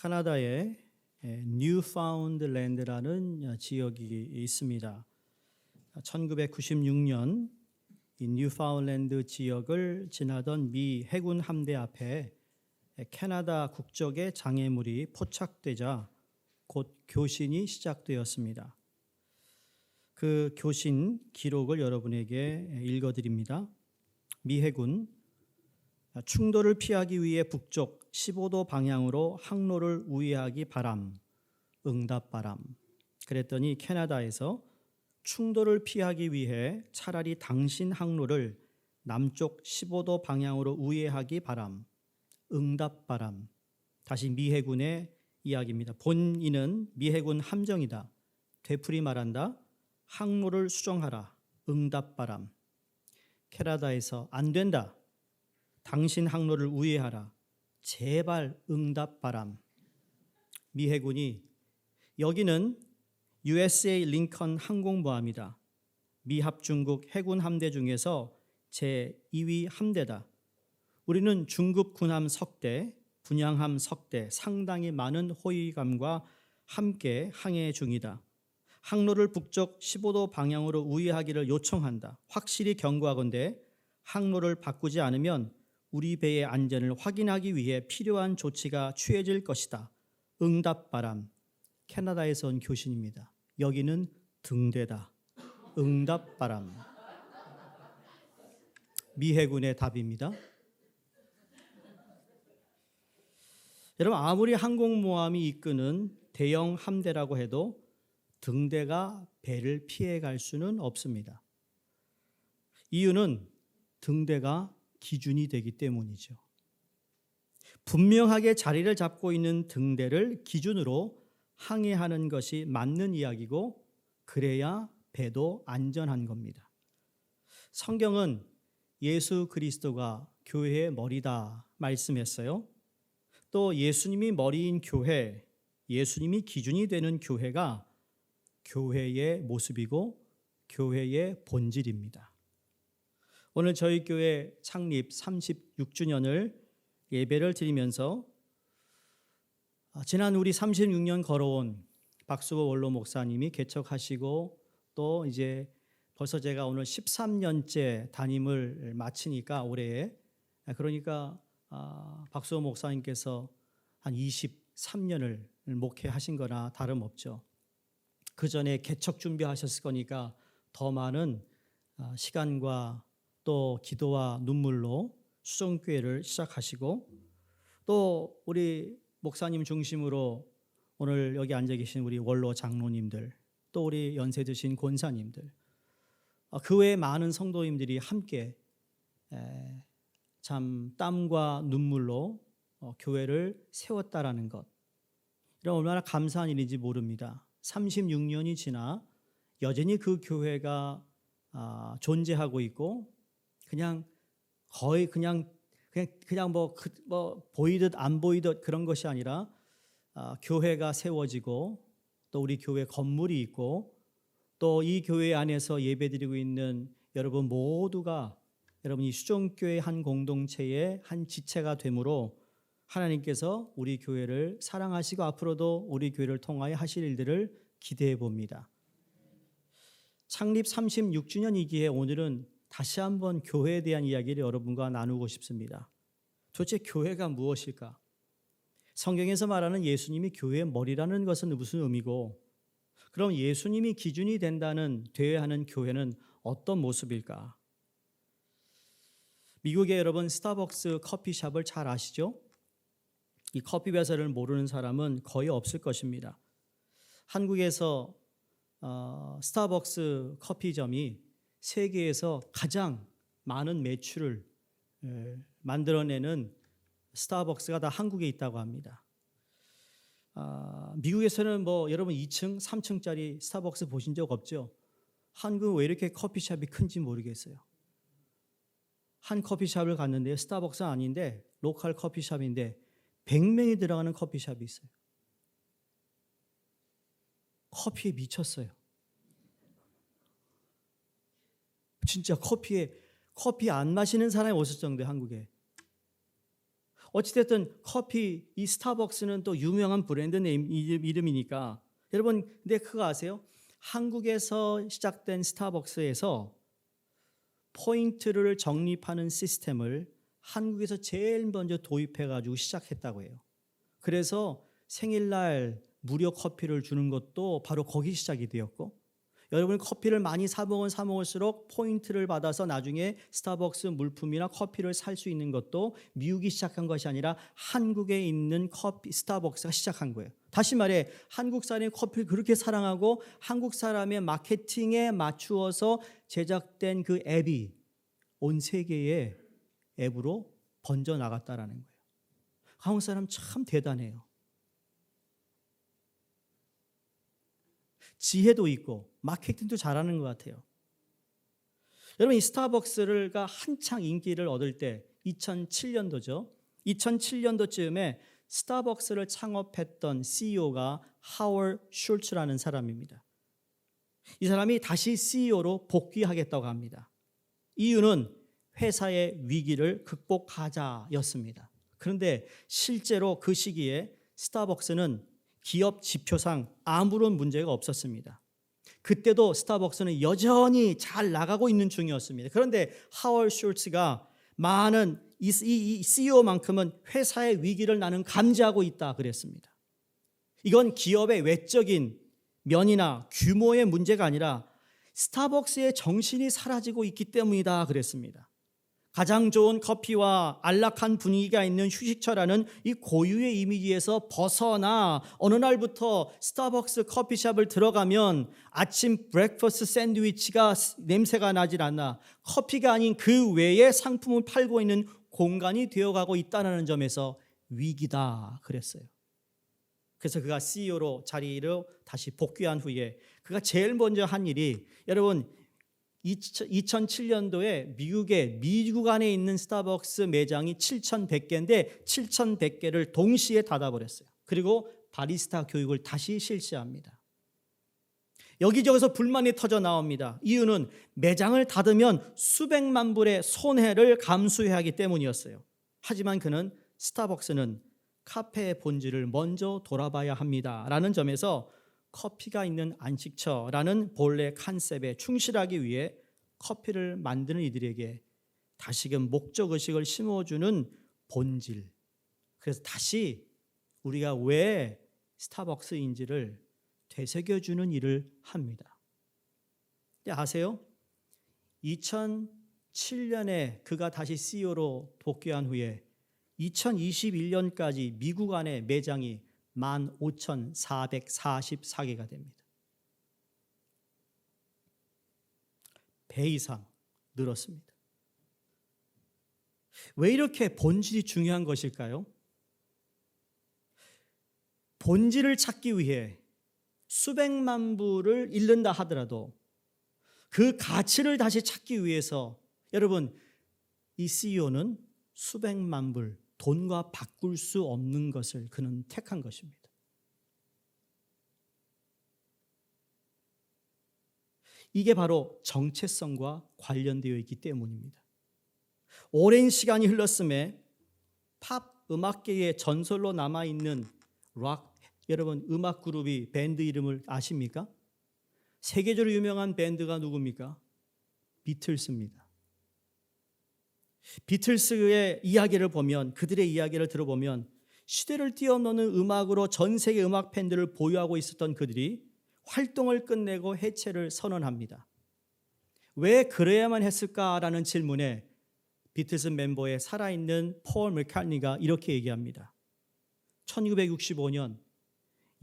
캐나다에 뉴파운드랜드라는 지역이 있습니다. 1996년 이 뉴파운드랜드 지역을 지나던 미 해군 함대 앞에 캐나다 국적의 장애물이 포착되자 곧 교신이 시작되었습니다. 그 교신 기록을 여러분에게 읽어드립니다. 미 해군 충돌을 피하기 위해 북쪽 15도 방향으로 항로를 우회하기 바람. 응답 바람. 그랬더니 캐나다에서 충돌을 피하기 위해 차라리 당신 항로를 남쪽 15도 방향으로 우회하기 바람. 응답 바람. 다시 미 해군의 이야기입니다. 본인은 미 해군 함정이다. 되풀이 말한다. 항로를 수정하라. 응답 바람. 캐나다에서 안 된다. 당신 항로를 우회하라. 제발 응답 바람. 미 해군이 여기는 USA 링컨 항공모함이다. 미 합중국 해군 함대 중에서 제2위 함대다. 우리는 중국 군함 석대, 분양함 석대 상당히 많은 호위감과 함께 항해 중이다. 항로를 북쪽 15도 방향으로 우회하기를 요청한다. 확실히 경고하건대 항로를 바꾸지 않으면 우리 배의 안전을 확인하기 위해 필요한 조치가 취해질 것이다. 응답 바람. 캐나다에서 온 교신입니다. 여기는 등대다. 응답 바람. 미 해군의 답입니다. 여러분, 아무리 항공모함이 이끄는 대형 함대라고 해도 등대가 배를 피해갈 수는 없습니다. 이유는 등대가 기준이 되기 때문이죠. 분명하게 자리를 잡고 있는 등대를 기준으로 항해하는 것이 맞는 이야기고 그래야 배도 안전한 겁니다. 성경은 예수 그리스도가 교회의 머리다 말씀했어요. 또 예수님이 머리인 교회, 예수님이 기준이 되는 교회가 교회의 모습이고 교회의 본질입니다. 오늘 저희 교회 창립 36주년을 예배를 드리면서 지난 우리 36년 걸어온 박수보 원로 목사님이 개척하시고 또 이제 벌써 제가 오늘 13년째 담임을 마치니까 올해에 그러니까 박수보 목사님께서 한 23년을 목회하신 거나 다름없죠. 그 전에 개척 준비하셨을 거니까 더 많은 시간과 또 기도와 눈물로 수정교회를 시작하시고 또 우리 목사님 중심으로 오늘 여기 앉아 계신 우리 원로 장로님들 또 우리 연세 드신 권사님들 그 외에 많은 성도님들이 함께 참 땀과 눈물로 교회를 세웠다라는 것 이런 얼마나 감사한 일인지 모릅니다. 36년이 지나 여전히 그 교회가 존재하고 있고 그냥 거의 그냥 뭐 보이듯 안 보이듯 그런 것이 아니라 교회가 세워지고 또 우리 교회 건물이 있고 또 이 교회 안에서 예배드리고 있는 여러분 모두가 여러분 이 수종교회 한 공동체의 한 지체가 되므로 하나님께서 우리 교회를 사랑하시고 앞으로도 우리 교회를 통하여 하실 일들을 기대해 봅니다. 창립 36주년이기에 오늘은 다시 한번 교회에 대한 이야기를 여러분과 나누고 싶습니다. 도대체 교회가 무엇일까? 성경에서 말하는 예수님이 교회의 머리라는 것은 무슨 의미고 그럼 예수님이 기준이 된다는 되어야 하는 교회는 어떤 모습일까? 미국의 여러분 스타벅스 커피숍을 잘 아시죠? 이 커피 배설을 모르는 사람은 거의 없을 것입니다. 한국에서 스타벅스 커피점이 세계에서 가장 많은 매출을 만들어내는 스타벅스가 다 한국에 있다고 합니다. 미국에서는 뭐 여러분 2층, 3층짜리 스타벅스 보신 적 없죠? 한국은 왜 이렇게 커피숍이 큰지 모르겠어요. 한 커피숍을 갔는데 스타벅스는 아닌데 로컬 커피숍인데 100명이 들어가는 커피숍이 있어요. 커피에 미쳤어요. 진짜 커피 안 마시는 사람이 없을 정도에 한국에. 어찌됐든 커피, 이 스타벅스는 또 유명한 브랜드 네임 이름이니까. 여러분, 근데 그거 아세요? 한국에서 시작된 스타벅스에서 포인트를 적립하는 시스템을 한국에서 제일 먼저 도입해가지고 시작했다고 해요. 그래서 생일날 무료 커피를 주는 것도 바로 거기 시작이 되었고, 여러분이 커피를 많이 사 먹을수록 포인트를 받아서 나중에 스타벅스 물품이나 커피를 살 수 있는 것도 미국이 시작한 것이 아니라 한국에 있는 스타벅스가 시작한 거예요. 다시 말해, 한국 사람이 커피를 그렇게 사랑하고 한국 사람의 마케팅에 맞추어서 제작된 그 앱이 온 세계의 앱으로 번져 나갔다라는 거예요. 한국 사람 참 대단해요. 지혜도 있고 마케팅도 잘하는 것 같아요. 여러분, 이 스타벅스가 한창 인기를 얻을 때 2007년도죠. 2007년도쯤에 스타벅스를 창업했던 CEO가 하워드 슐츠라는 사람입니다. 이 사람이 다시 CEO로 복귀하겠다고 합니다. 이유는 회사의 위기를 극복하자였습니다. 그런데 실제로 그 시기에 스타벅스는 기업 지표상 아무런 문제가 없었습니다. 그때도 스타벅스는 여전히 잘 나가고 있는 중이었습니다. 그런데 하워드 슐츠가 많은 이 CEO만큼은 회사의 위기를 나는 감지하고 있다 그랬습니다. 이건 기업의 외적인 면이나 규모의 문제가 아니라 스타벅스의 정신이 사라지고 있기 때문이다 그랬습니다. 가장 좋은 커피와 안락한 분위기가 있는 휴식처라는 이 고유의 이미지에서 벗어나 어느 날부터 스타벅스 커피숍을 들어가면 아침 브렉퍼스트 샌드위치가 냄새가 나질 않아 커피가 아닌 그 외의 상품을 팔고 있는 공간이 되어가고 있다는 점에서 위기다 그랬어요. 그래서 그가 CEO로 자리로 다시 복귀한 후에 그가 제일 먼저 한 일이, 여러분, 2007년도에 미국 안에 있는 스타벅스 매장이 7,100개인데 7,100개를 동시에 닫아버렸어요. 그리고 바리스타 교육을 다시 실시합니다. 여기저기서 불만이 터져 나옵니다. 이유는 매장을 닫으면 수백만 불의 손해를 감수해야 하기 때문이었어요. 하지만 그는 스타벅스는 카페의 본질을 먼저 돌아봐야 합니다라는 점에서 커피가 있는 안식처라는 본래 컨셉에 충실하기 위해 커피를 만드는 이들에게 다시금 목적의식을 심어주는 본질, 그래서 다시 우리가 왜 스타벅스인지를 되새겨주는 일을 합니다. 아세요? 2007년에 그가 다시 CEO로 복귀한 후에 2021년까지 미국 안에 매장이 15,444개가 됩니다. 배 이상 늘었습니다. 왜 이렇게 본질이 중요한 것일까요? 본질을 찾기 위해 수백만 불을 잃는다 하더라도 그 가치를 다시 찾기 위해서, 여러분, 이 CEO는 수백만 불, 돈과 바꿀 수 없는 것을 그는 택한 것입니다. 이게 바로 정체성과 관련되어 있기 때문입니다. 오랜 시간이 흘렀음에 팝 음악계의 전설로 남아있는 락, 여러분, 음악 그룹이 밴드 이름을 아십니까? 세계적으로 유명한 밴드가 누굽니까? 비틀스입니다. 비틀스의 이야기를 보면, 그들의 이야기를 들어보면 시대를 뛰어넘는 음악으로 전 세계 음악 팬들을 보유하고 있었던 그들이 활동을 끝내고 해체를 선언합니다. 왜 그래야만 했을까라는 질문에 비틀스 멤버의 살아있는 폴 맥카트니가 이렇게 얘기합니다. 1965년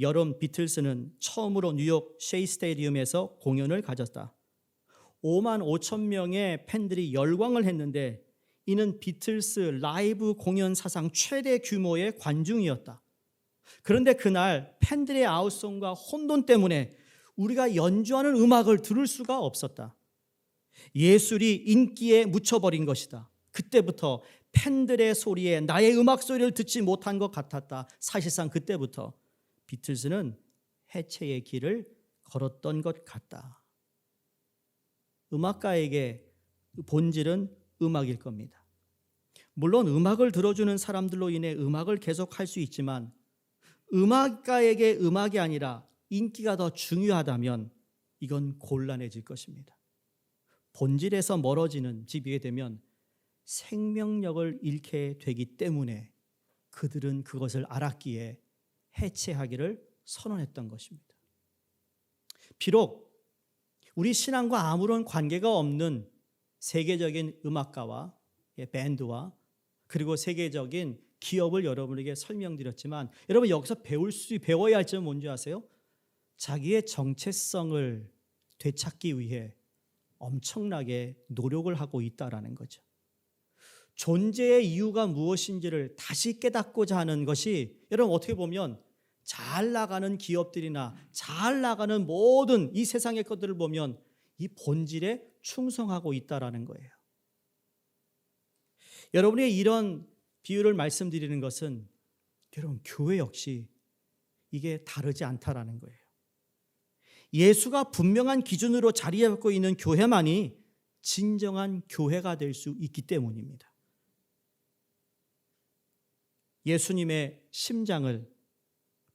여름, 비틀스는 처음으로 뉴욕 셰이 스테디움에서 공연을 가졌다. 5만 5천 명의 팬들이 열광을 했는데 이는 비틀스 라이브 공연 사상 최대 규모의 관중이었다. 그런데 그날 팬들의 아우성과 혼돈 때문에 우리가 연주하는 음악을 들을 수가 없었다. 예술이 인기에 묻혀버린 것이다. 그때부터 팬들의 소리에 나의 음악 소리를 듣지 못한 것 같았다. 사실상 그때부터 비틀스는 해체의 길을 걸었던 것 같다. 음악가에게 본질은 음악일 겁니다. 물론 음악을 들어주는 사람들로 인해 음악을 계속할 수 있지만 음악가에게 음악이 아니라 인기가 더 중요하다면 이건 곤란해질 것입니다. 본질에서 멀어지는 집이게 되면 생명력을 잃게 되기 때문에 그들은 그것을 알았기에 해체하기를 선언했던 것입니다. 비록 우리 신앙과 아무런 관계가 없는 세계적인 음악가와 밴드와 그리고 세계적인 기업을 여러분에게 설명드렸지만 여러분 여기서 배워야 할 점은 뭔지 아세요? 자기의 정체성을 되찾기 위해 엄청나게 노력을 하고 있다라는 거죠. 존재의 이유가 무엇인지를 다시 깨닫고자 하는 것이 여러분 어떻게 보면 잘 나가는 기업들이나 잘 나가는 모든 이 세상의 것들을 보면 이 본질에 충성하고 있다라는 거예요. 여러분의 이런 비유를 말씀드리는 것은 여러분 교회 역시 이게 다르지 않다라는 거예요. 예수가 분명한 기준으로 자리 잡고 있는 교회만이 진정한 교회가 될 수 있기 때문입니다. 예수님의 심장을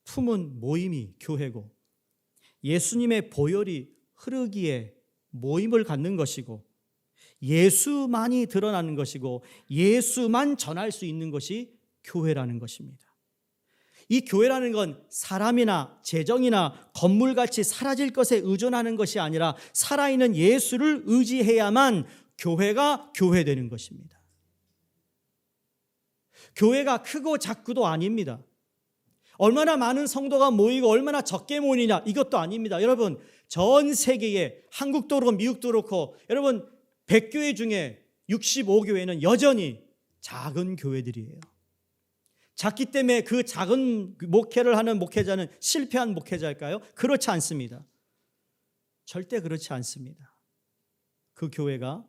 품은 모임이 교회고 예수님의 보혈이 흐르기에 모임을 갖는 것이고 예수만이 드러나는 것이고 예수만 전할 수 있는 것이 교회라는 것입니다. 이 교회라는 건 사람이나 재정이나 건물같이 사라질 것에 의존하는 것이 아니라 살아있는 예수를 의지해야만 교회가 교회되는 것입니다. 교회가 크고 작고도 아닙니다. 얼마나 많은 성도가 모이고 얼마나 적게 모이느냐 이것도 아닙니다. 여러분 전 세계에 한국도 그렇고 미국도 그렇고 여러분 100교회 중에 65교회는 여전히 작은 교회들이에요. 작기 때문에 그 작은 목회를 하는 목회자는 실패한 목회자일까요? 그렇지 않습니다. 절대 그렇지 않습니다. 그 교회가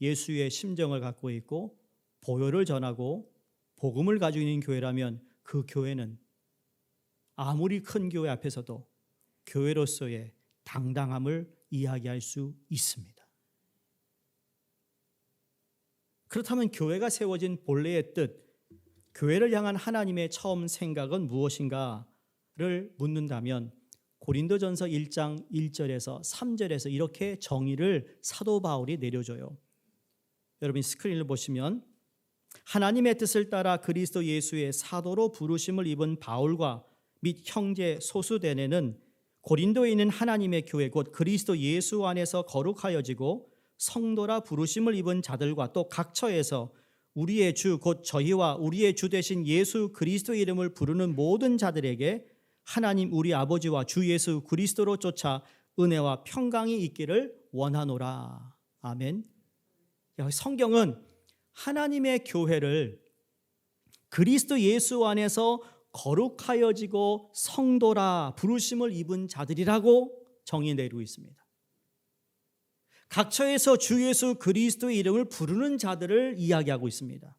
예수의 심정을 갖고 있고 보혈을 전하고 복음을 가지고 있는 교회라면 그 교회는 아무리 큰 교회 앞에서도 교회로서의 당당함을 이야기할 수 있습니다. 그렇다면 교회가 세워진 본래의 뜻, 교회를 향한 하나님의 처음 생각은 무엇인가를 묻는다면 고린도전서 1장 1절에서 3절에서 이렇게 정의를 사도 바울이 내려줘요. 여러분 스크린을 보시면 하나님의 뜻을 따라 그리스도 예수의 사도로 부르심을 입은 바울과 및 형제 소수대네는 고린도에 있는 하나님의 교회 곧 그리스도 예수 안에서 거룩하여지고 성도라 부르심을 입은 자들과 또 각 처에서 우리의 주 곧 저희와 우리의 주 되신 예수 그리스도의 이름을 부르는 모든 자들에게 하나님 우리 아버지와 주 예수 그리스도로 쫓아 은혜와 평강이 있기를 원하노라. 아멘. 성경은 하나님의 교회를 그리스도 예수 안에서 거룩하여지고 성도라 부르심을 입은 자들이라고 정의 내리고 있습니다. 각처에서 주 예수 그리스도의 이름을 부르는 자들을 이야기하고 있습니다.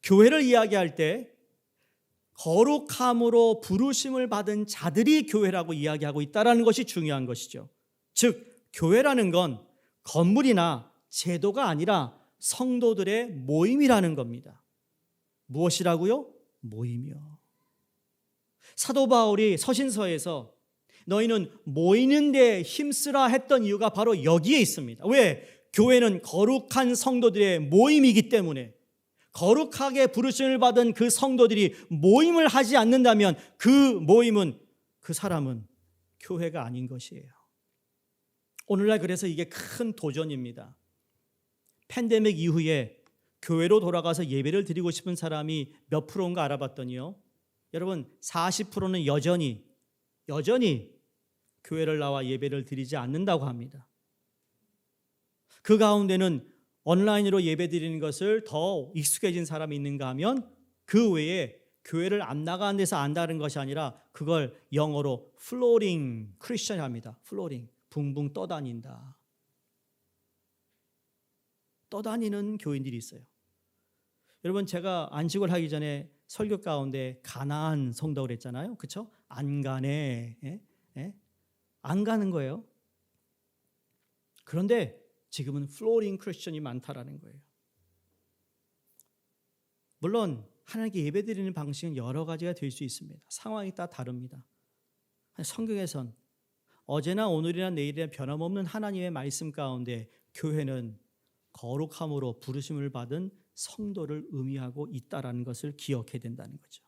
교회를 이야기할 때 거룩함으로 부르심을 받은 자들이 교회라고 이야기하고 있다는 것이 중요한 것이죠. 즉 교회라는 건 건물이나 제도가 아니라 성도들의 모임이라는 겁니다. 무엇이라고요? 모임이요. 사도 바울이 서신서에서 너희는 모이는 데 힘쓰라 했던 이유가 바로 여기에 있습니다. 왜? 교회는 거룩한 성도들의 모임이기 때문에 거룩하게 부르심을 받은 그 성도들이 모임을 하지 않는다면 그 모임은 그 사람은 교회가 아닌 것이에요. 오늘날 그래서 이게 큰 도전입니다. 팬데믹 이후에 교회로 돌아가서 예배를 드리고 싶은 사람이 몇 프로인가 알아봤더니요. 여러분 40%는 여전히 교회를 나와 예배를 드리지 않는다고 합니다. 그 가운데는 온라인으로 예배 드리는 것을 더 익숙해진 사람이 있는가 하면 그 외에 교회를 안 나가는 데서 안다는 것이 아니라 그걸 영어로 플로링 크리스천이 합니다. 플로링, 붕붕 떠다닌다. 떠다니는 교인들이 있어요. 여러분 제가 안식을 하기 전에 설교 가운데 가나안 성도를 했잖아요. 그렇죠? 안 가네. 안 가는 거예요. 그런데 지금은 플로링 크리스천이 많다라는 거예요. 물론 하나님께 예배드리는 방식은 여러 가지가 될 수 있습니다. 상황이 따라 다릅니다. 성경에선 어제나 오늘이나 내일이나 변함없는 하나님의 말씀 가운데 교회는 거룩함으로 부르심을 받은 성도를 의미하고 있다는 것을 기억해야 된다는 거죠.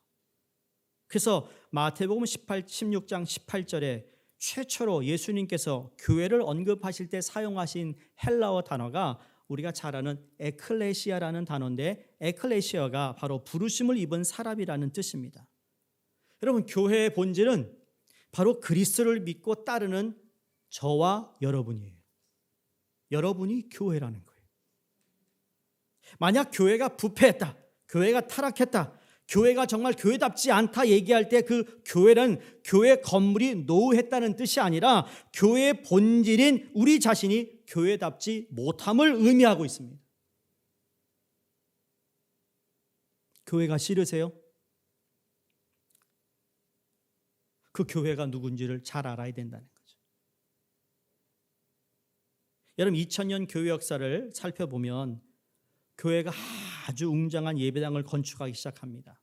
그래서 마태복음 16장 18절에 최초로 예수님께서 교회를 언급하실 때 사용하신 헬라어 단어가 우리가 잘 아는 에클레시아라는 단어인데, 에클레시아가 바로 부르심을 입은 사람이라는 뜻입니다. 여러분, 교회의 본질은 바로 그리스도를 믿고 따르는 저와 여러분이에요. 여러분이 교회라는 거예요. 만약 교회가 부패했다, 교회가 타락했다, 교회가 정말 교회답지 않다 얘기할 때 그 교회는 교회 건물이 노후했다는 뜻이 아니라 교회의 본질인 우리 자신이 교회답지 못함을 의미하고 있습니다. 교회가 싫으세요? 그 교회가 누군지를 잘 알아야 된다는 거죠. 여러분, 2000년 교회 역사를 살펴보면 교회가 아주 웅장한 예배당을 건축하기 시작합니다.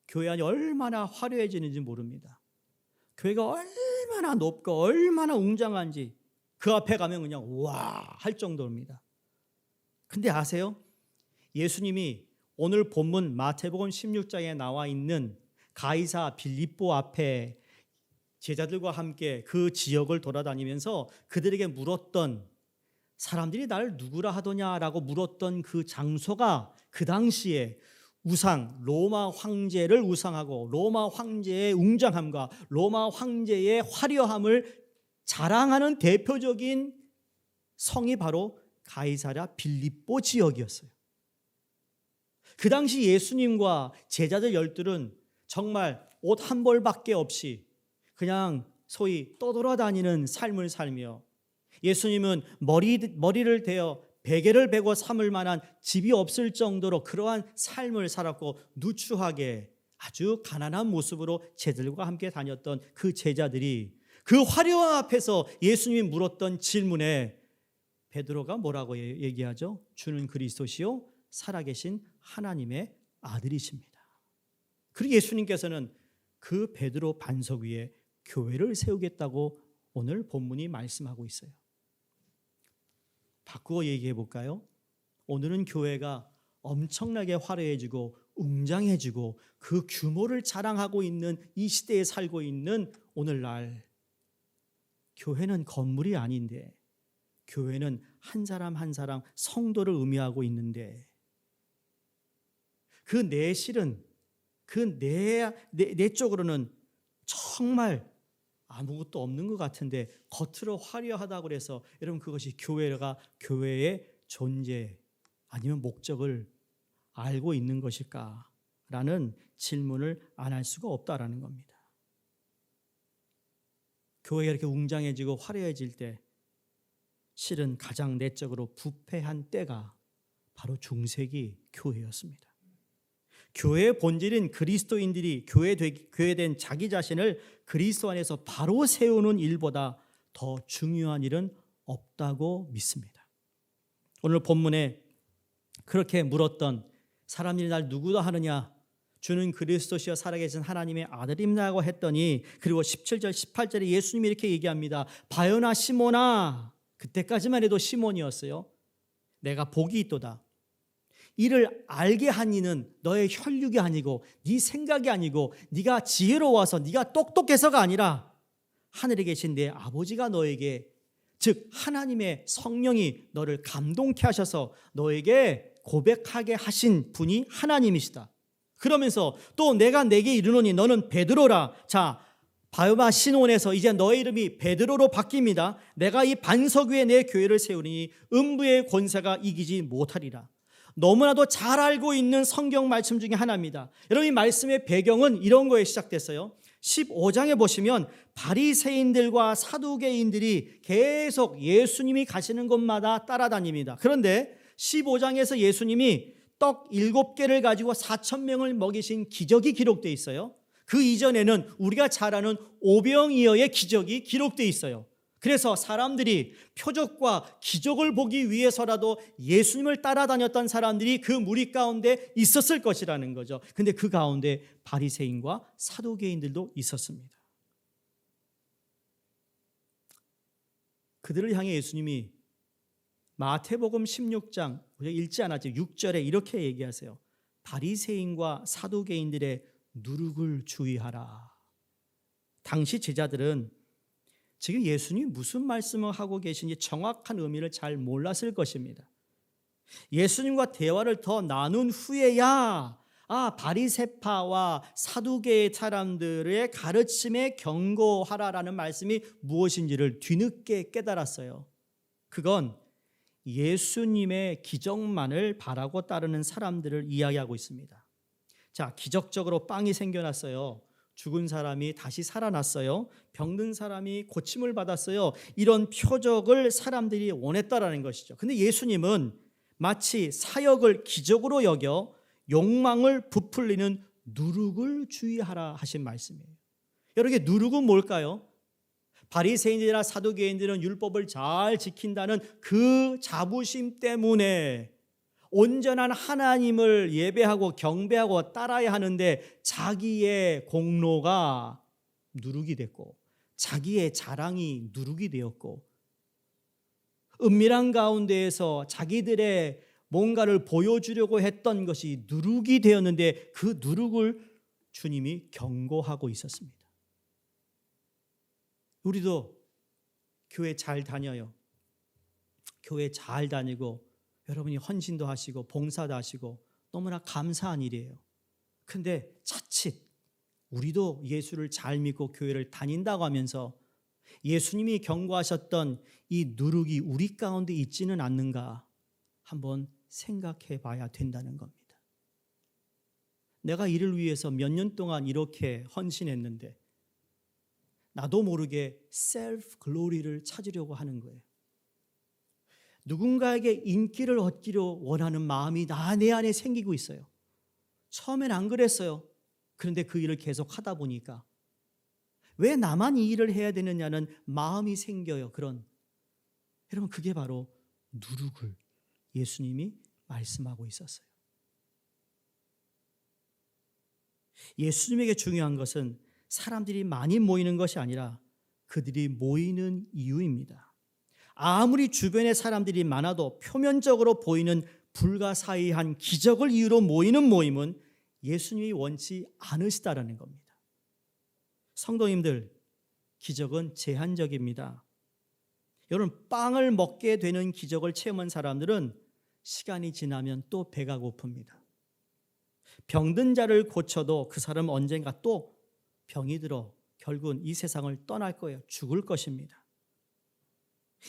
교회 안이 얼마나 화려해지는지 모릅니다. 교회가 얼마나 높고 얼마나 웅장한지 그 앞에 가면 그냥 와 할 정도입니다. 근데 아세요? 예수님이 오늘 본문 마태복음 16장에 나와 있는 가이사 빌립보 앞에 제자들과 함께 그 지역을 돌아다니면서 그들에게 물었던, 사람들이 나를 누구라 하더냐라고 물었던 그 장소가 그 당시에 우상, 로마 황제를 우상하고 로마 황제의 웅장함과 로마 황제의 화려함을 자랑하는 대표적인 성이 바로 가이사랴 빌립보 지역이었어요. 그 당시 예수님과 제자들 12은 정말 옷 한 벌밖에 없이 그냥 소위 떠돌아다니는 삶을 살며, 예수님은 머리를 대어 베개를 베고 삼을 만한 집이 없을 정도로 그러한 삶을 살았고, 누추하게 아주 가난한 모습으로 제자들과 함께 다녔던 그 제자들이 그 화려함 앞에서 예수님이 물었던 질문에 베드로가 뭐라고 얘기하죠? 주는 그리스도시요 살아계신 하나님의 아들이십니다. 그리고 예수님께서는 그 베드로 반석 위에 교회를 세우겠다고 오늘 본문이 말씀하고 있어요. 바꾸어 얘기해 볼까요? 오늘은 교회가 엄청나게 화려해지고 웅장해지고 그 규모를 자랑하고 있는 이 시대에 살고 있는 오늘날, 교회는 건물이 아닌데, 교회는 한 사람 한 사람 성도를 의미하고 있는데, 그 내실은 그 내 쪽으로는 정말 아무것도 없는 것 같은데 겉으로 화려하다고 해서 여러분 그것이 교회의 존재 아니면 목적을 알고 있는 것일까라는 질문을 안 할 수가 없다라는 겁니다. 교회가 이렇게 웅장해지고 화려해질 때 실은 가장 내적으로 부패한 때가 바로 중세기 교회였습니다. 교회의 본질인 그리스도인들이 교회된 자기 자신을 그리스도 안에서 바로 세우는 일보다 더 중요한 일은 없다고 믿습니다. 오늘 본문에 그렇게 물었던, 사람들이 날 누구다 하느냐, 주는 그리스도시여 살아계신 하나님의 아들입니다고 했더니, 그리고 17절 18절에 예수님이 이렇게 얘기합니다. 바요나 시몬아, 그때까지만 해도 시몬이었어요. 내가 복이 있도다. 이를 알게 한 이는 너의 혈육이 아니고 네 생각이 아니고 네가 지혜로워서 네가 똑똑해서가 아니라 하늘에 계신 내 아버지가 너에게, 즉 하나님의 성령이 너를 감동케 하셔서 너에게 고백하게 하신 분이 하나님이시다. 그러면서 또 내가 내게 이르노니 너는 베드로라. 자, 바요나 시몬에서 이제 너의 이름이 베드로로 바뀝니다. 내가 이 반석 위에 내 교회를 세우니 음부의 권세가 이기지 못하리라. 너무나도 잘 알고 있는 성경 말씀 중에 하나입니다. 여러분, 이 말씀의 배경은 이런 거에 시작됐어요. 15장에 보시면 바리새인들과 사두개인들이 계속 예수님이 가시는 곳마다 따라다닙니다. 그런데 15장에서 예수님이 떡 7개를 가지고 4,000명을 먹이신 기적이 기록되어 있어요. 그 이전에는 우리가 잘 아는 오병이어의 기적이 기록되어 있어요. 그래서 사람들이 표적과 기적을 보기 위해서라도 예수님을 따라다녔던 사람들이 그 무리 가운데 있었을 것이라는 거죠. 근데 그 가운데 바리새인과 사두개인들도 있었습니다. 그들을 향해 예수님이 마태복음 16장 읽지 않았죠. 6절에 이렇게 얘기하세요. 바리새인과 사두개인들의 누룩을 주의하라. 당시 제자들은 지금 예수님이 무슨 말씀을 하고 계신지 정확한 의미를 잘 몰랐을 것입니다. 예수님과 대화를 더 나눈 후에야 바리새파와 사두개의 사람들의 가르침에 경고하라라는 말씀이 무엇인지를 뒤늦게 깨달았어요. 그건 예수님의 기적만을 바라고 따르는 사람들을 이야기하고 있습니다. 자, 기적적으로 빵이 생겨났어요. 죽은 사람이 다시 살아났어요. 병든 사람이 고침을 받았어요. 이런 표적을 사람들이 원했다라는 것이죠. 근데 예수님은 마치 사역을 기적으로 여겨 욕망을 부풀리는 누룩을 주의하라 하신 말씀이에요. 여러분, 누룩은 뭘까요? 바리새인들이나 사두개인들은 율법을 잘 지킨다는 그 자부심 때문에 온전한 하나님을 예배하고 경배하고 따라야 하는데 자기의 공로가 누룩이 됐고 자기의 자랑이 누룩이 되었고 은밀한 가운데에서 자기들의 뭔가를 보여주려고 했던 것이 누룩이 되었는데 그 누룩을 주님이 경고하고 있었습니다. 우리도 교회 잘 다녀요. 교회 잘 다니고 여러분이 헌신도 하시고 봉사도 하시고 너무나 감사한 일이에요. 근데 자칫 우리도 예수를 잘 믿고 교회를 다닌다고 하면서 예수님이 경고하셨던 이 누룩이 우리 가운데 있지는 않는가 한번 생각해 봐야 된다는 겁니다. 내가 이를 위해서 몇 년 동안 이렇게 헌신했는데 나도 모르게 셀프 글로리를 찾으려고 하는 거예요. 누군가에게 인기를 얻기로 원하는 마음이 내 안에 생기고 있어요. 처음엔 안 그랬어요. 그런데 그 일을 계속 하다 보니까 왜 나만 이 일을 해야 되느냐는 마음이 생겨요. 여러분, 그게 바로 누룩을 예수님이 말씀하고 있었어요. 예수님에게 중요한 것은 사람들이 많이 모이는 것이 아니라 그들이 모이는 이유입니다. 아무리 주변에 사람들이 많아도 표면적으로 보이는 불가사의한 기적을 이유로 모이는 모임은 예수님이 원치 않으시다라는 겁니다. 성도님들, 기적은 제한적입니다. 여러분, 빵을 먹게 되는 기적을 체험한 사람들은 시간이 지나면 또 배가 고픕니다. 병든 자를 고쳐도 그 사람은 언젠가 또 병이 들어 결국은 이 세상을 떠날 거예요. 죽을 것입니다.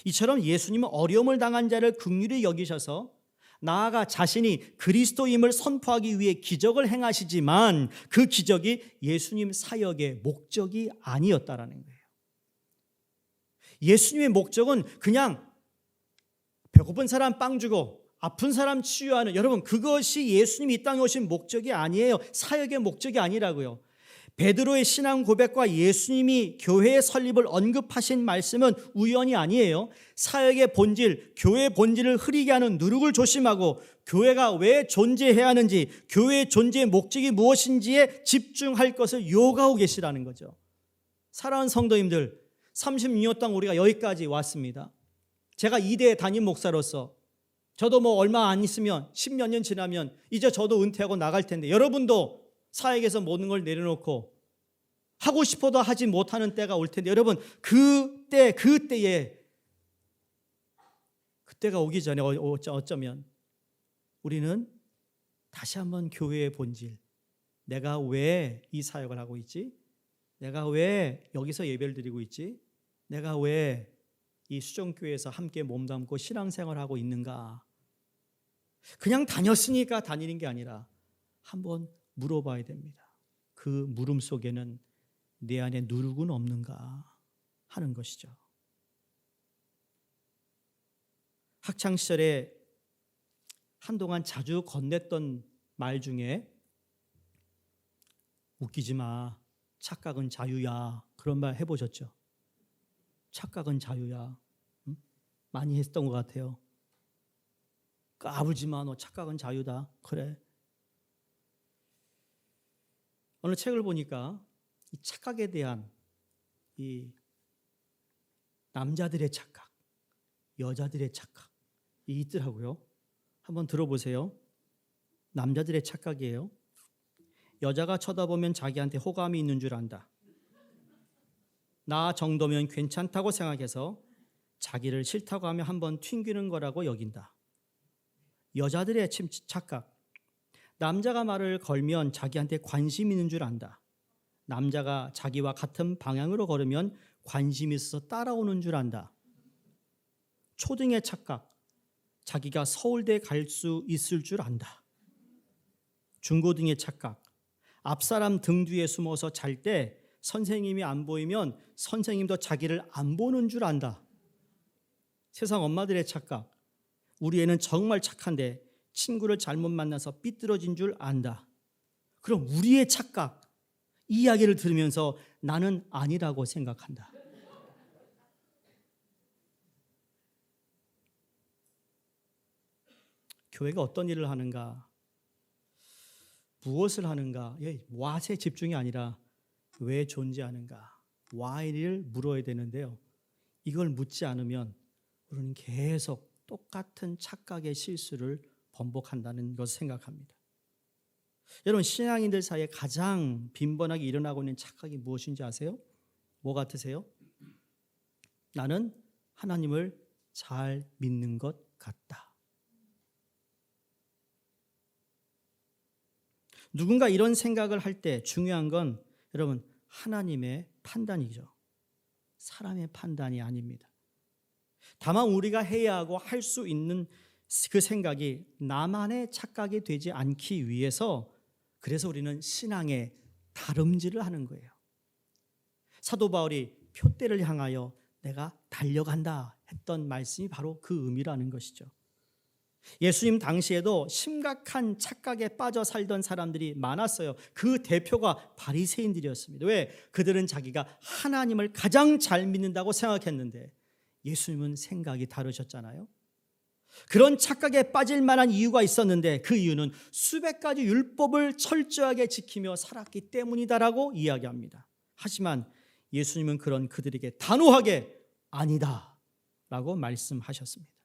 이처럼 예수님은 어려움을 당한 자를 긍휼히 여기셔서 나아가 자신이 그리스도임을 선포하기 위해 기적을 행하시지만 그 기적이 예수님 사역의 목적이 아니었다라는 거예요. 예수님의 목적은 그냥 배고픈 사람 빵 주고 아픈 사람 치유하는, 여러분, 그것이 예수님이 이 땅에 오신 목적이 아니에요. 사역의 목적이 아니라고요. 베드로의 신앙 고백과 예수님이 교회의 설립을 언급하신 말씀은 우연이 아니에요. 사역의 본질, 교회의 본질을 흐리게 하는 누룩을 조심하고 교회가 왜 존재해야 하는지, 교회의 존재의 목적이 무엇인지에 집중할 것을 요구하고 계시라는 거죠. 사랑하는 성도님들, 36년 동안 우리가 여기까지 왔습니다. 제가 2대 담임 목사로서 저도 얼마 안 있으면 10몇 년 지나면 이제 저도 은퇴하고 나갈 텐데 여러분도 사역에서 모든 걸 내려놓고 하고 싶어도 하지 못하는 때가 올 텐데 여러분, 그때가 오기 전에 어쩌면 우리는 다시 한번 교회의 본질, 내가 왜 이 사역을 하고 있지? 내가 왜 여기서 예배를 드리고 있지? 내가 왜 이 수종교회에서 함께 몸담고 신앙생활을 하고 있는가? 그냥 다녔으니까 다니는 게 아니라 한번 물어봐야 됩니다. 그 물음 속에는 내 안에 누룩은 없는가 하는 것이죠. 학창시절에 한동안 자주 건넸던 말 중에 웃기지 마, 착각은 자유야, 그런 말 해보셨죠? 착각은 자유야. 응? 많이 했던 것 같아요. 까불지 마. 너 착각은 자유다. 그래. 어느 책을 보니까 이 착각에 대한 이 남자들의 착각, 여자들의 착각이 있더라고요. 한번 들어보세요. 남자들의 착각이에요. 여자가 쳐다보면 자기한테 호감이 있는 줄 안다. 나 정도면 괜찮다고 생각해서 자기를 싫다고 하면 한번 튕기는 거라고 여긴다. 여자들의 착각. 남자가 말을 걸면 자기한테 관심 있는 줄 안다. 남자가 자기와 같은 방향으로 걸으면 관심이 있어서 따라오는 줄 안다. 초등의 착각. 자기가 서울대 갈 수 있을 줄 안다. 중고등의 착각. 앞사람 등 뒤에 숨어서 잘 때 선생님이 안 보이면 선생님도 자기를 안 보는 줄 안다. 세상 엄마들의 착각. 우리 애는 정말 착한데 친구를 잘못 만나서 삐뚤어진 줄 안다. 그럼 우리의 착각, 이 이야기를 들으면서 나는 아니라고 생각한다. 교회가 어떤 일을 하는가, 무엇을 하는가, what에 집중이 아니라 왜 존재하는가, why를 물어야 되는데요. 이걸 묻지 않으면 우리는 계속 똑같은 착각의 실수를 번복한다는 것을 생각합니다. 여러분, 신앙인들 사이에 가장 빈번하게 일어나고 있는 착각이 무엇인지 아세요? 뭐 같으세요? 나는 하나님을 잘 믿는 것 같다. 누군가 이런 생각을 할 때 중요한 건 여러분, 하나님의 판단이죠. 사람의 판단이 아닙니다. 다만 우리가 해야 하고 할 수 있는 그 생각이 나만의 착각이 되지 않기 위해서, 그래서 우리는 신앙의 다름질을 하는 거예요. 사도 바울이 표대를 향하여 내가 달려간다 했던 말씀이 바로 그 의미라는 것이죠. 예수님 당시에도 심각한 착각에 빠져 살던 사람들이 많았어요. 그 대표가 바리새인들이었습니다. 왜? 그들은 자기가 하나님을 가장 잘 믿는다고 생각했는데 예수님은 생각이 다르셨잖아요. 그런 착각에 빠질 만한 이유가 있었는데 그 이유는 수백 가지 율법을 철저하게 지키며 살았기 때문이다라고 이야기합니다. 하지만 예수님은 그런 그들에게 단호하게 아니다 라고 말씀하셨습니다.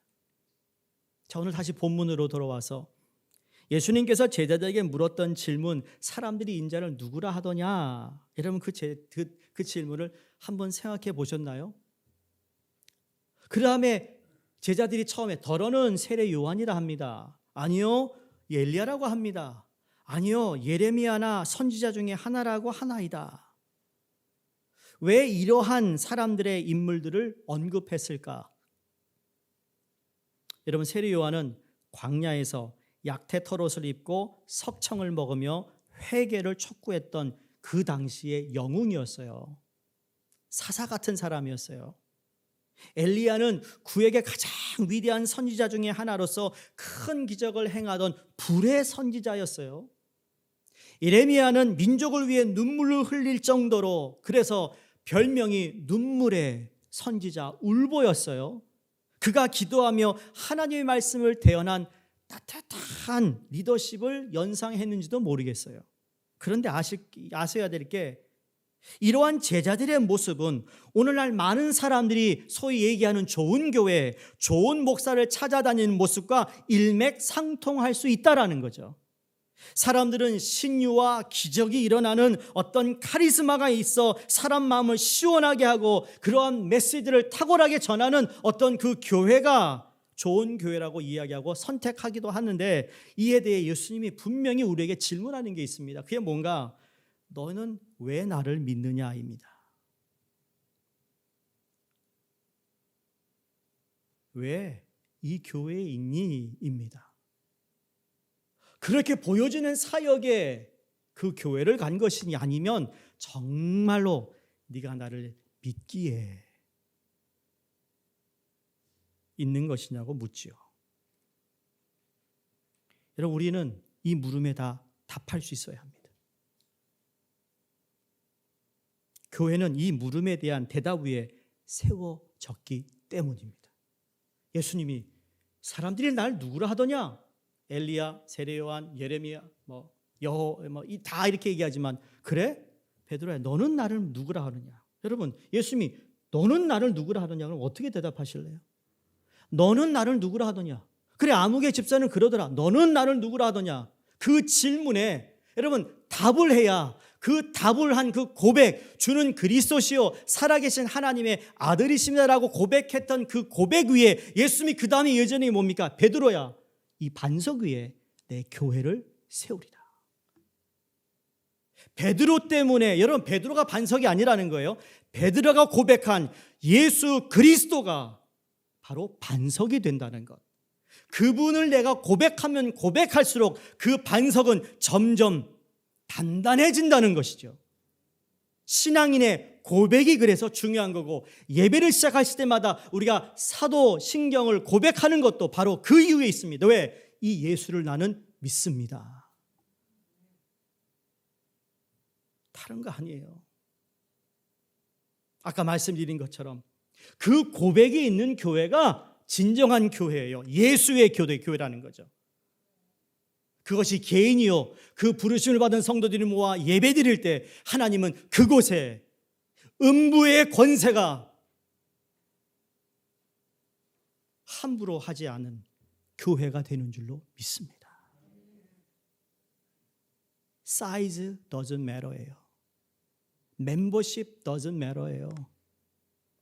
자, 오늘 다시 본문으로 돌아와서 예수님께서 제자들에게 물었던 질문, 사람들이 인자를 누구라 하더냐? 여러분 그 질문을 한번 생각해 보셨나요? 그 다음에 제자들이 처음에 더러는 세례 요한이라 합니다. 아니요, 엘리야라고 합니다. 아니요, 예레미야나 선지자 중에 하나라고 하나이다. 왜 이러한 사람들의 인물들을 언급했을까? 여러분, 세례 요한은 광야에서 약태 털옷을 입고 석청을 먹으며 회개를 촉구했던 그 당시의 영웅이었어요. 사사 같은 사람이었어요. 엘리야는 구약의 가장 위대한 선지자 중에 하나로서 큰 기적을 행하던 불의 선지자였어요. 예레미야는 민족을 위해 눈물을 흘릴 정도로, 그래서 별명이 눈물의 선지자, 울보였어요. 그가 기도하며 하나님의 말씀을 대언한 따뜻한 리더십을 연상했는지도 모르겠어요. 그런데 아셔야 될 게, 이러한 제자들의 모습은 오늘날 많은 사람들이 소위 얘기하는 좋은 교회, 좋은 목사를 찾아다니는 모습과 일맥상통할 수 있다라는 거죠. 사람들은 신유와 기적이 일어나는 어떤 카리스마가 있어 사람 마음을 시원하게 하고 그러한 메시지를 탁월하게 전하는 어떤 그 교회가 좋은 교회라고 이야기하고 선택하기도 하는데, 이에 대해 예수님이 분명히 우리에게 질문하는 게 있습니다. 그게 뭔가, 너는 왜 나를 믿느냐입니다. 왜 이 교회에 있니? 입니다. 그렇게 보여지는 사역에 그 교회를 간 것이니, 아니면 정말로 네가 나를 믿기에 있는 것이냐고 묻지요. 여러분, 우리는 이 물음에 다 답할 수 있어야 합니다. 교회는 이 물음에 대한 대답 위에 세워졌기 때문입니다. 예수님이 사람들이 날 누구라 하더냐? 엘리야, 세례요한, 예레미야, 다 이렇게 얘기하지만 그래? 베드로야, 너는 나를 누구라 하느냐? 여러분, 예수님이 너는 나를 누구라 하느냐? 그럼 어떻게 대답하실래요? 너는 나를 누구라 하더냐? 그래, 아무개 집사는 그러더라. 너는 나를 누구라 하더냐? 그 질문에 여러분 답을 해야, 그 답을 한 그 고백, 주는 그리스도시요 살아계신 하나님의 아들이십니다라고 고백했던 그 고백 위에 예수님이 그 다음에 예전이 뭡니까? 베드로야, 이 반석 위에 내 교회를 세우리라. 베드로 때문에, 여러분 베드로가 반석이 아니라는 거예요. 베드로가 고백한 예수 그리스도가 바로 반석이 된다는 것. 그분을 내가 고백하면 고백할수록 그 반석은 점점 단단해진다는 것이죠. 신앙인의 고백이 그래서 중요한 거고, 예배를 시작하실 때마다 우리가 사도신경을 고백하는 것도 바로 그 이유에 있습니다. 왜? 이 예수를 나는 믿습니다. 다른 거 아니에요. 아까 말씀드린 것처럼 그 고백이 있는 교회가 진정한 교회예요. 예수의 교회라는 거죠. 그것이 개인이요, 그 부르심을 받은 성도들이 모아 예배드릴 때 하나님은 그곳에 음부의 권세가 함부로 하지 않은 교회가 되는 줄로 믿습니다. Size doesn't matter예요. Membership doesn't matter예요.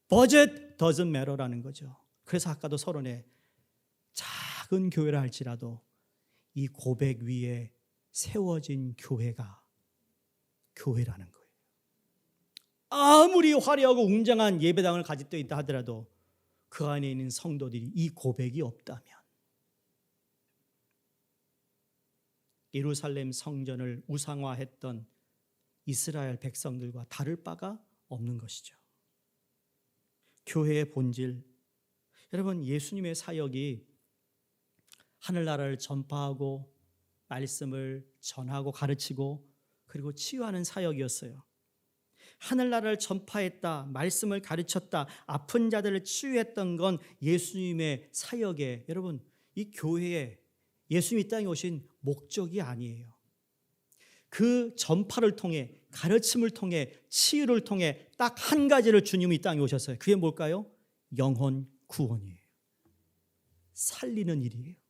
Budget doesn't matter라는 거죠. 그래서 아까도 서론에 작은 교회라 할지라도 이 고백 위에 세워진 교회가 교회라는 거예요. 아무리 화려하고 웅장한 예배당을 가지고 있다 하더라도 그 안에 있는 성도들이 이 고백이 없다면 예루살렘 성전을 우상화했던 이스라엘 백성들과 다를 바가 없는 것이죠. 교회의 본질, 여러분 예수님의 사역이 하늘나라를 전파하고 말씀을 전하고 가르치고 그리고 치유하는 사역이었어요. 하늘나라를 전파했다, 말씀을 가르쳤다, 아픈 자들을 치유했던 건 예수님의 사역에, 여러분 이 교회에 예수님이 이 땅에 오신 목적이 아니에요. 그 전파를 통해, 가르침을 통해, 치유를 통해 딱 한 가지를 주님이 이 땅에 오셨어요. 그게 뭘까요? 영혼 구원이에요. 살리는 일이에요.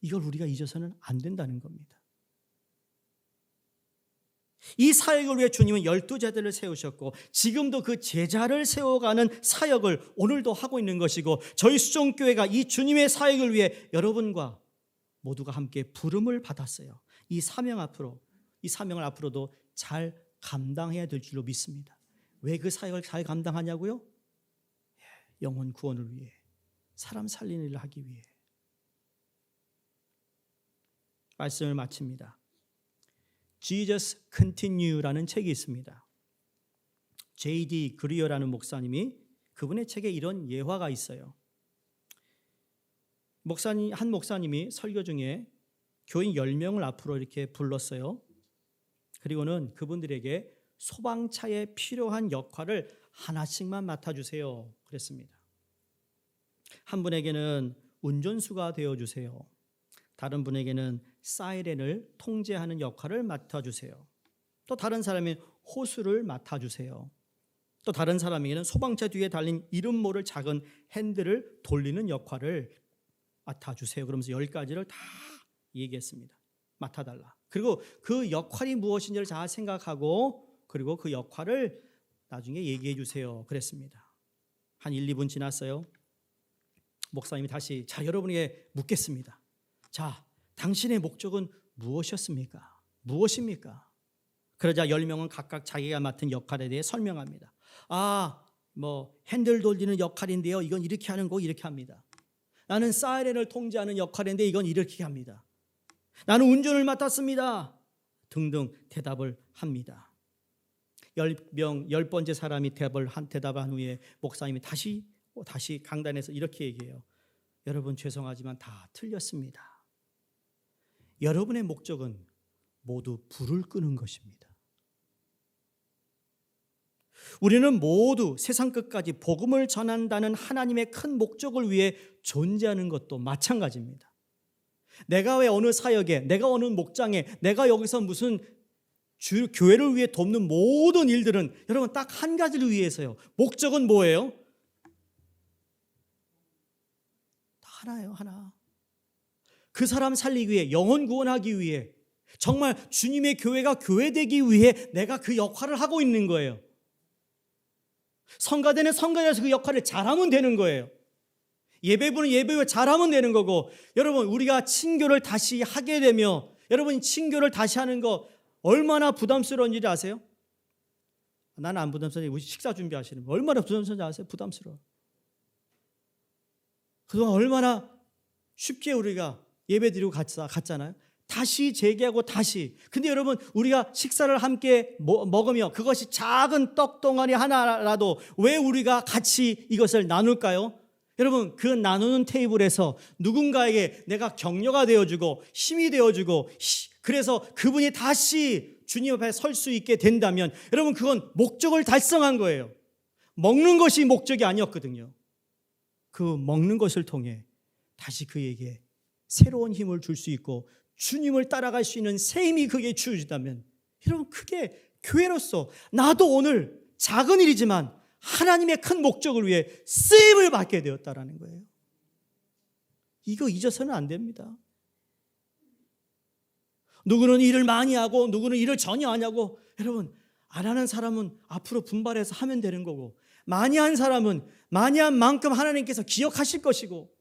이걸 우리가 잊어서는 안 된다는 겁니다. 이 사역을 위해 주님은 12제자들을 세우셨고 지금도 그 제자를 세워가는 사역을 오늘도 하고 있는 것이고, 저희 수종교회가 이 주님의 사역을 위해 여러분과 모두가 함께 부름을 받았어요. 이 사명을 앞으로도 잘 감당해야 될 줄로 믿습니다. 왜 그 사역을 잘 감당하냐고요? 영혼 구원을 위해, 사람 살리는 일을 하기 위해. 말씀을 마칩니다. Jesus Continue라는 책이 있습니다. J.D. 그리어라는 목사님이, 그분의 책에 이런 예화가 있어요. 한 목사님이 설교 중에 교인 10명을 앞으로 이렇게 불렀어요. 그리고는 그분들에게 소방차에 필요한 역할을 하나씩만 맡아주세요 그랬습니다. 한 분에게는 운전수가 되어주세요. 다른 분에게는 사이렌을 통제하는 역할을 맡아주세요. 또 다른 사람이 호수를 맡아주세요. 또 다른 사람에게는 소방차 뒤에 달린 이름 모를 작은 핸들을 돌리는 역할을 맡아주세요. 그러면서 10가지를 다 얘기했습니다. 맡아달라. 그리고 그 역할이 무엇인지를 잘 생각하고, 그리고 그 역할을 나중에 얘기해 주세요 그랬습니다. 한 1, 2분 지났어요. 목사님이 다시, 자, 여러분에게 묻겠습니다. 자, 당신의 목적은 무엇이었습니까? 무엇입니까? 그러자 10명은 각각 자기가 맡은 역할에 대해 설명합니다. 핸들 돌리는 역할인데요, 이건 이렇게 하는 거 이렇게 합니다. 나는 사이렌을 통제하는 역할인데 이건 이렇게 합니다. 나는 운전을 맡았습니다. 등등 대답을 합니다. 10번째 사람이 대답한 후에 목사님이 다시 강단에서 이렇게 얘기해요. 여러분 죄송하지만 다 틀렸습니다. 여러분의 목적은 모두 불을 끄는 것입니다. 우리는 모두 세상 끝까지 복음을 전한다는 하나님의 큰 목적을 위해 존재하는 것도 마찬가지입니다. 내가 왜 어느 사역에, 내가 어느 목장에, 내가 여기서 무슨 교회를 위해 돕는 모든 일들은 여러분 딱 한 가지를 위해서요. 목적은 뭐예요? 하나예요, 하나. 그 사람 살리기 위해, 영혼 구원하기 위해, 정말 주님의 교회가 교회되기 위해 내가 그 역할을 하고 있는 거예요. 성가대는 성가대에서 그 역할을 잘하면 되는 거예요. 예배부는 예배부 잘하면 되는 거고, 여러분 우리가 친교를 다시 하게 되며, 여러분 친교를 다시 하는 거 얼마나 부담스러운 일이 아세요? 나는 안 부담스러워요. 우리 식사 준비하시는 거 얼마나 부담스러운지 아세요? 부담스러워. 그동안 얼마나 쉽게 우리가 예배 드리고 갔잖아요. 다시 재개하고 다시. 근데 여러분 우리가 식사를 함께 먹으며 그것이 작은 떡 덩어리 하나라도 왜 우리가 같이 이것을 나눌까요? 여러분 그 나누는 테이블에서 누군가에게 내가 격려가 되어주고 힘이 되어주고, 그래서 그분이 다시 주님 앞에 설 수 있게 된다면 여러분 그건 목적을 달성한 거예요. 먹는 것이 목적이 아니었거든요. 그 먹는 것을 통해 다시 그에게 새로운 힘을 줄 수 있고 주님을 따라갈 수 있는 새 힘이 그에게 주어진다면, 여러분 그게 교회로서 나도 오늘 작은 일이지만 하나님의 큰 목적을 위해 쓰임을 받게 되었다라는 거예요. 이거 잊어서는 안 됩니다. 누구는 일을 많이 하고 누구는 일을 전혀 안 하고, 여러분 안 하는 사람은 앞으로 분발해서 하면 되는 거고, 많이 한 사람은 많이 한 만큼 하나님께서 기억하실 것이고,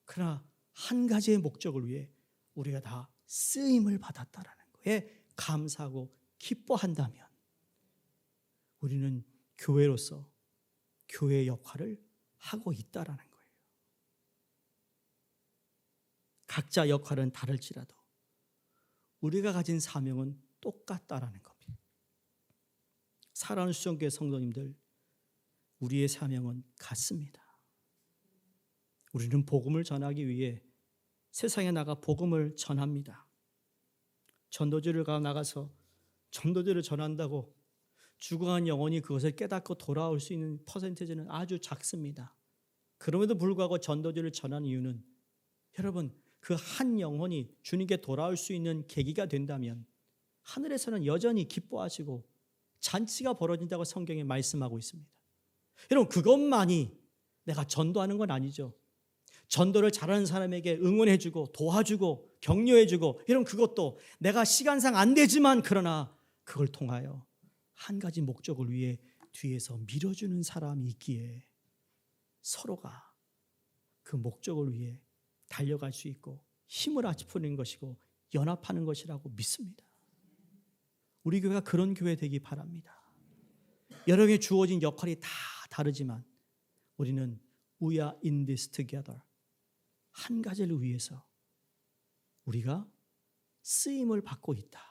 그러나 한 가지의 목적을 위해 우리가 다 쓰임을 받았다라는 거에 감사하고 기뻐한다면 우리는 교회로서 교회의 역할을 하고 있다라는 거예요. 각자 역할은 다를지라도 우리가 가진 사명은 똑같다라는 겁니다. 사랑하는 수정교회 성도님들, 우리의 사명은 같습니다. 우리는 복음을 전하기 위해 세상에 나가 복음을 전합니다. 전도지를 나가서 전도지를 전한다고 죽어간 영혼이 그것을 깨닫고 돌아올 수 있는 퍼센티지는 아주 작습니다. 그럼에도 불구하고 전도지를 전하는 이유는, 여러분 그 한 영혼이 주님께 돌아올 수 있는 계기가 된다면 하늘에서는 여전히 기뻐하시고 잔치가 벌어진다고 성경에 말씀하고 있습니다. 여러분 그것만이 내가 전도하는 건 아니죠. 전도를 잘하는 사람에게 응원해주고 도와주고 격려해주고, 이런 그것도 내가 시간상 안 되지만 그러나 그걸 통하여 한 가지 목적을 위해 뒤에서 밀어주는 사람이 있기에 서로가 그 목적을 위해 달려갈 수 있고 힘을 합치는 것이고 연합하는 것이라고 믿습니다. 우리 교회가 그런 교회 되기 바랍니다. 여러분에게 주어진 역할이 다 다르지만 우리는 We are in this together. 한 가지를 위해서 우리가 쓰임을 받고 있다.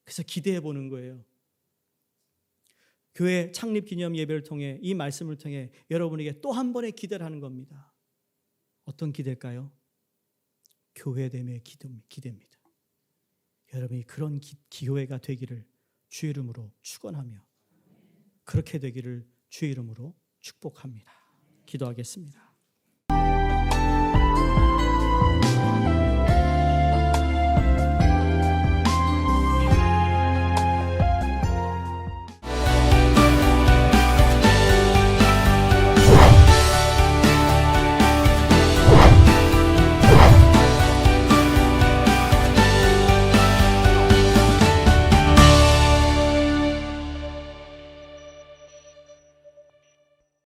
그래서 기대해 보는 거예요. 교회 창립 기념 예배를 통해, 이 말씀을 통해 여러분에게 또 한 번의 기대를 하는 겁니다. 어떤 기대일까요? 교회됨의 기대입니다. 여러분이 그런 교회가 되기를 주의 이름으로 축원하며 그렇게 되기를 주의 이름으로 축복합니다. 기도하겠습니다.